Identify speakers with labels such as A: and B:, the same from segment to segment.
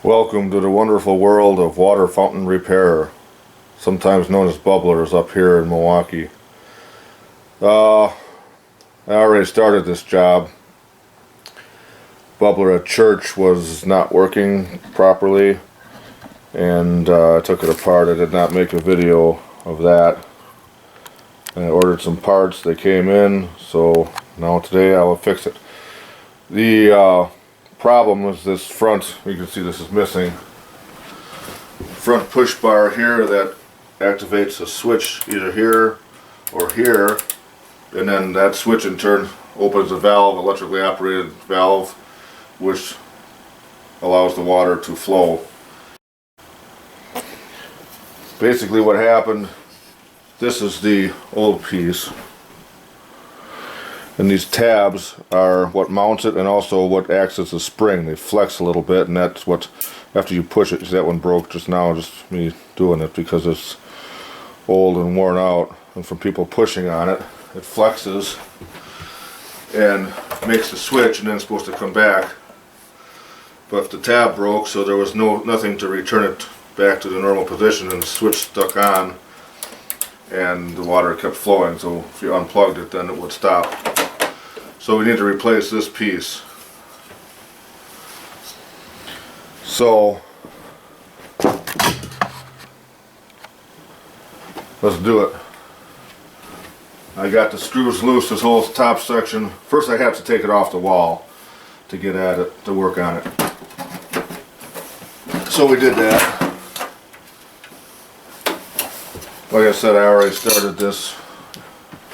A: Welcome to the wonderful world of water fountain repair, sometimes known as bubblers up here in Milwaukee. I already started this job. Bubbler at church was not working properly, and I took it apart. I did not make a video of that. I ordered some parts, they came in, so now today I will fix it. The problem is this front, you can see this is missing, front push bar here that activates a switch either here or here, and then that switch in turn opens a valve, electrically operated valve, which allows the water to flow. Basically what happened, this is the old piece, and these tabs are what mounts it and also what acts as a spring. They flex a little bit, and that's what, after you push it, see that one broke just now, just me doing it because it's old and worn out, and from people pushing on it, it flexes and makes the switch, and then it's supposed to come back. But the tab broke, so there was nothing to return it back to the normal position, and the switch stuck on and the water kept flowing, so if you unplugged it then it would stop. So we need to replace this piece. So let's do it. I got the screws loose, this whole top section. First I have to take it off the wall to get at it, to work on it. So we did that. Like I said, I already started this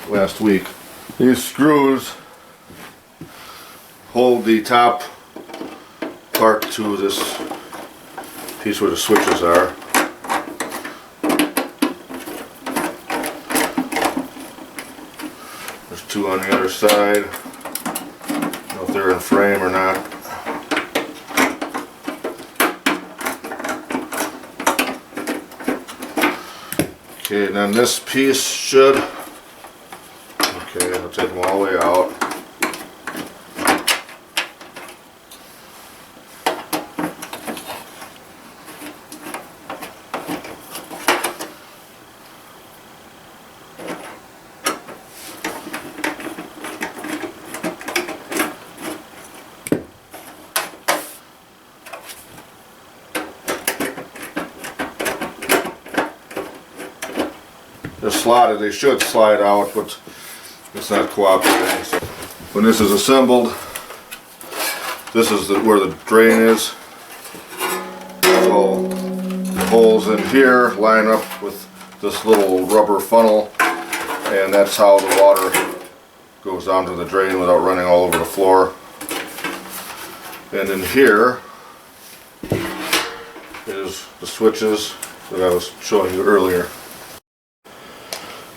A: last week. These screws hold the top part to this piece where the switches are. There's two on the other side. I don't know if they're in frame or not. Okay, and then this piece should, okay, I'll take them all the way out. They're slotted, they should slide out, but it's not cooperating. So when this is assembled, this is where the drain is. So the holes in here line up with this little rubber funnel, and that's how the water goes down to the drain without running all over the floor. And in here is the switches that I was showing you earlier.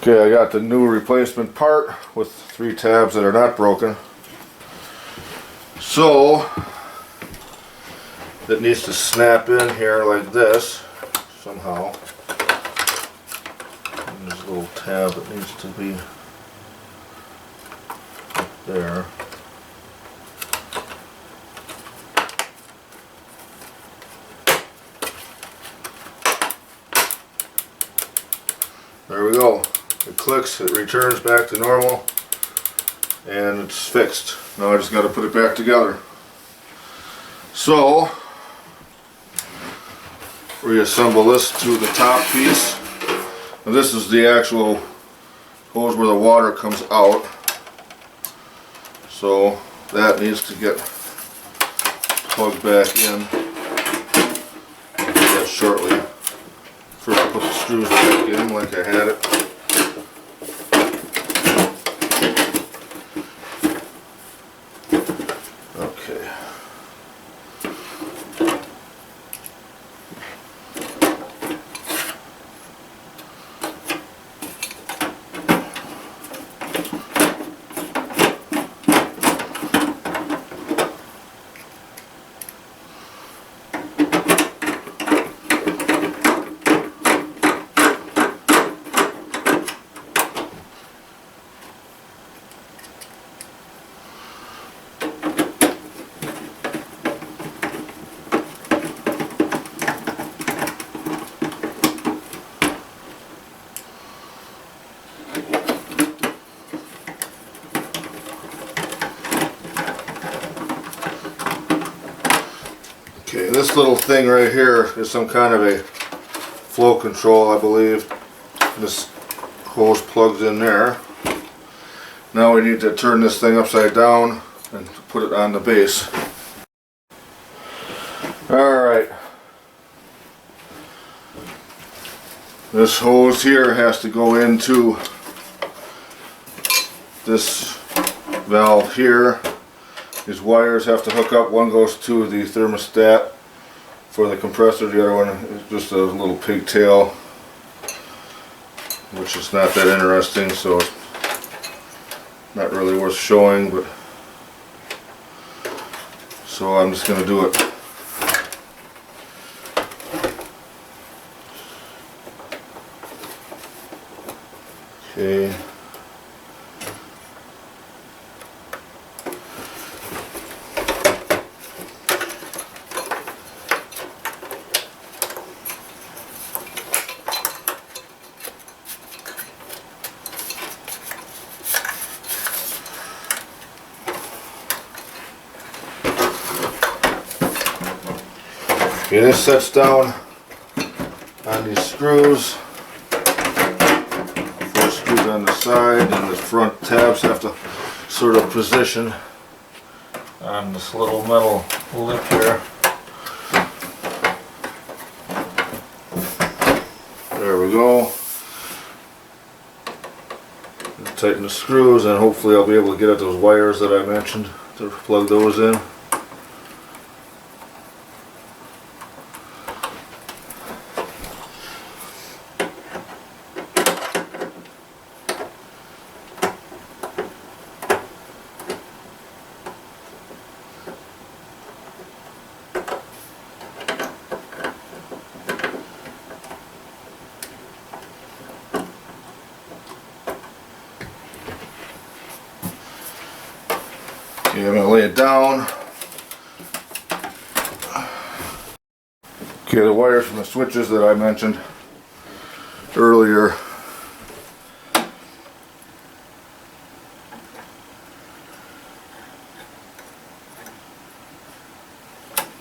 A: Okay, I got the new replacement part with 3 tabs that are not broken. So it needs to snap in here like this somehow. And there's a little tab that needs to be up there. There we go. It clicks, it returns back to normal, and it's fixed. Now I just got to put it back together. So, reassemble this to the top piece. And this is the actual hose where the water comes out. So that needs to get plugged back in. I'll do that shortly. First I'll put the screws back in like I had it. this little thing right here is some kind of a flow control, I believe. This hose plugs in there. Now we need to turn this thing upside down and put it on the base. Alright. This hose here has to go into this valve here. These wires have to hook up. One goes to the thermostat for the compressor, the other one is just a little pigtail, which is not that interesting, so it's not really worth showing, but so I'm just going to do it. Okay. Okay, this sets down on these screws. Four screws on the side, and the front tabs have to sort of position on this little metal lip here. There we go. Tighten the screws, and hopefully I'll be able to get at those wires that I mentioned to plug those in. Okay, I'm going to lay it down. Okay, the wires from the switches that I mentioned earlier.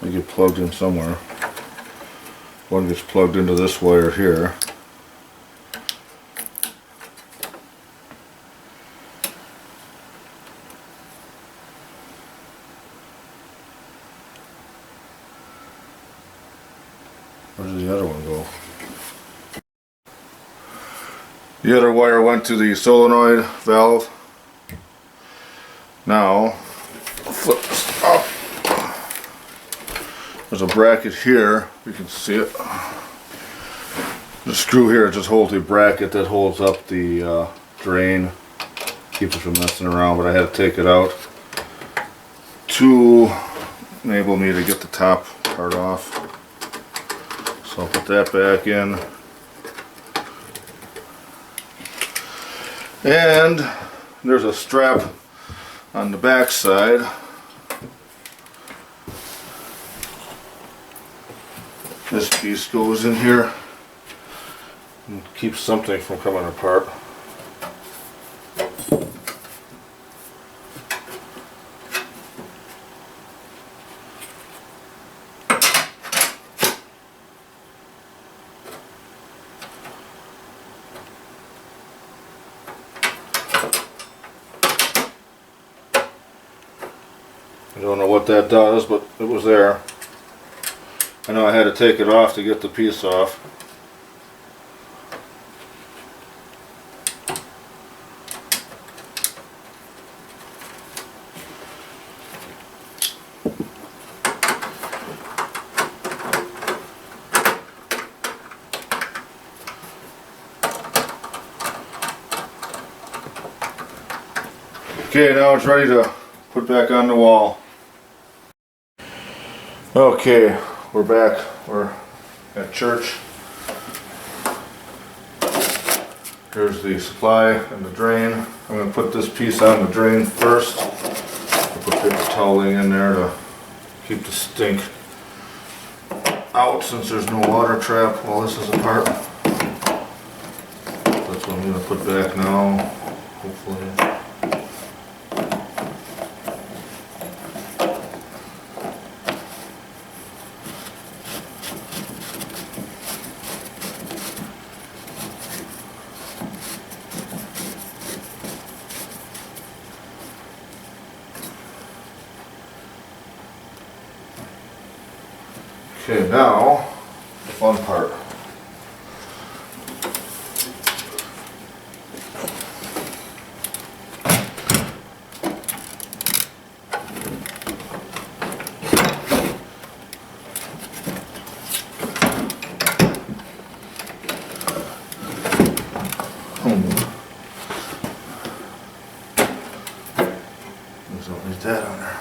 A: They get plugged in somewhere. One gets plugged into this wire here. Where did the other one go? The other wire went to the solenoid valve. Now, flip this up. There's a bracket here, you can see it. The screw here just holds the bracket that holds up the drain, keeps it from messing around, but I had to take it out to enable me to get the top part off. So I'll put that back in. And there's a strap on the back side. This piece goes in here and keeps something from coming apart. I don't know what that does, but it was there. I know I had to take it off to get the piece off. Okay, now it's ready to put back on the wall. Okay, we're back. We're at church. Here's the supply and the drain. I'm going to put this piece on the drain first. I'll put paper toweling in there to keep the stink out since there's no water trap while this is apart. That's what I'm going to put back now, hopefully. Okay, now the fun part. Don't need that on there.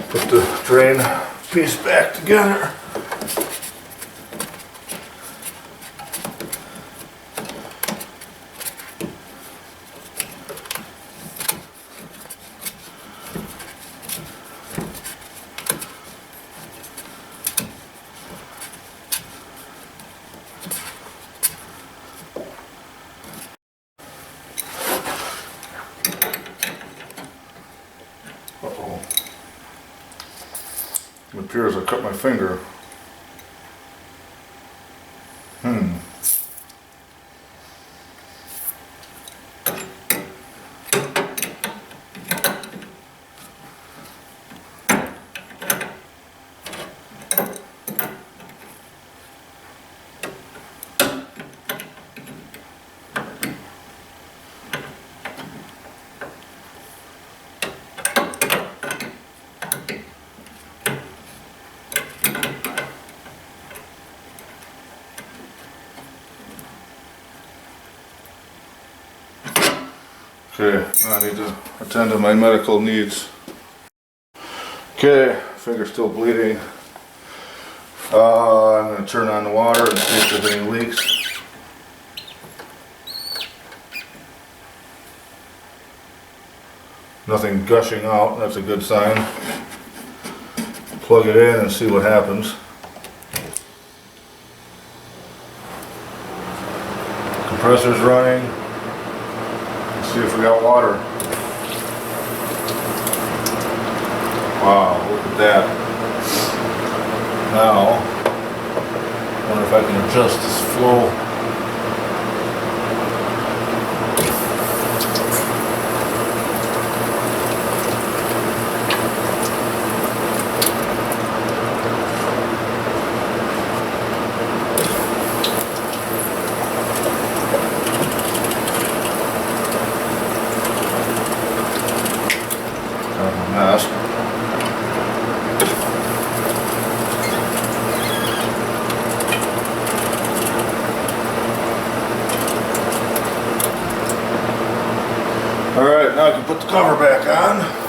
A: Put the drain piece back together. Uh-oh. It appears I cut my finger. Okay, I need to attend to my medical needs. Okay, finger's still bleeding. I'm going to turn on the water and see if there's any leaks. Nothing gushing out, that's a good sign. Plug it in and see what happens. Compressor's running. Let's see if we got water. Wow, look at that. Now, I wonder if I can adjust this flow. Mess. All right, now I can put the cover back on.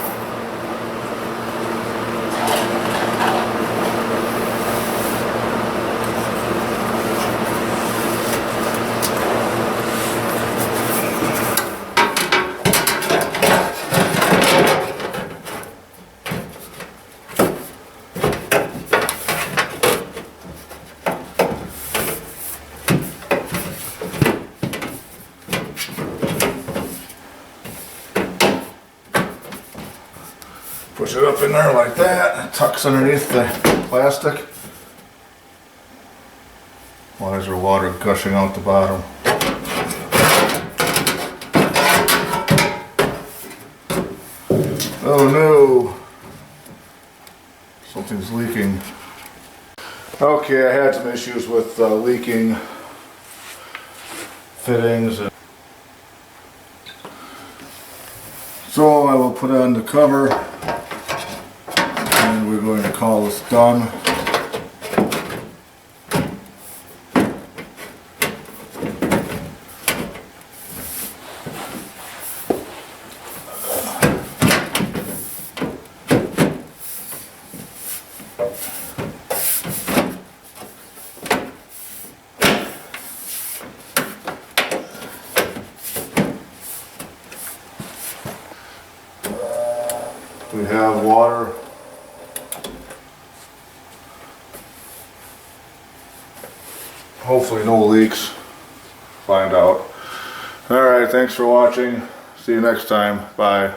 A: Push it up in there like that. It tucks underneath the plastic. Why is there water gushing out the bottom? Oh no! Something's leaking. Okay, I had some issues with leaking fittings. So I will put on the cover. And we're going to call this done. We have water hopefully no leaks. Find out. Alright, thanks for watching. See you next time. Bye.